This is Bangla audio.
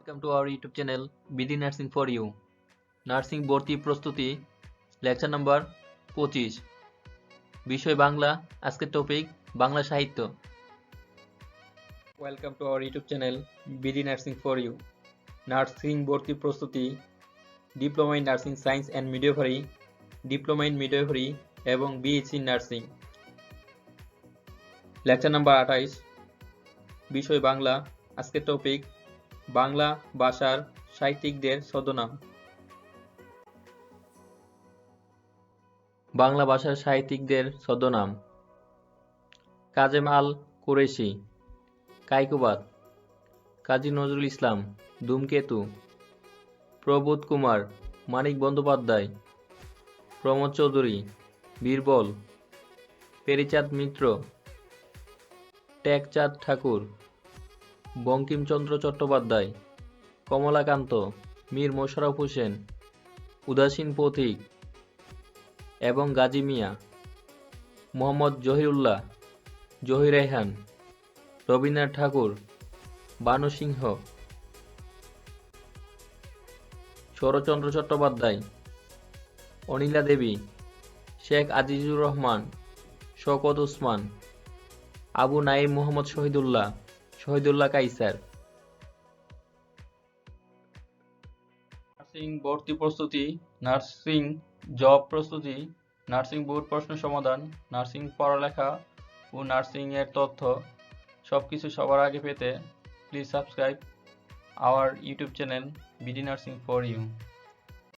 Welcome to our YouTube channel BD Narsing for you. Narsing Vorti Prostuti lecture number 25 বিষয় বাংলা আজকের টপিক বাংলা সাহিত্য Welcome to our YouTube channel BD Narsing for you. Narsing Vorti Prostuti Diploma in Nursing Science and Midwifery, Diploma in Midwifery এবং BSc Nursing. lecture number 28 বিষয় বাংলা আজকের টপিক বাংলা ভাষার সাহিত্যিকদের ছদ্মনাম বাংলা ভাষার সাহিত্যিকদের ছদ্মনাম কাজেম আল কুরেশি কায়কোবাদ কাজী নজরুল ইসলাম ধূমকেতু প্রবোধ কুমার মানিক বন্দ্যোপাধ্যায় প্রমোদ চৌধুরী বীরবল পেরিচাঁদ মিত্র টেকচাঁদ ঠাকুর বঙ্কিমচন্দ্র চট্টোপাধ্যায় কমলাকান্ত মীর মোশাররফ হোসেন উদাসীন পথিক এবং গাজী মিয়া মোহাম্মদ জহিরুল্লাহ জহির রেহান রবীন্দ্রনাথ ঠাকুর বানু সিংহ শরৎচন্দ্র চট্টোপাধ্যায় অনিলা দেবী শেখ আজিজুর রহমান শওকত ওসমান আবু নাঈম মোহাম্মদ শহীদুল্লাহ কাইসার নার্সিং ভর্তি প্রস্তুতি নার্সিং জব প্রস্তুতি নার্সিং বোর্ড প্রশ্ন সমাধান নার্সিং পড়ালেখা ও নার্সিং এর তথ্য সবকিছু সবার আগে পেতে please subscribe our YouTube channel BD nursing for you.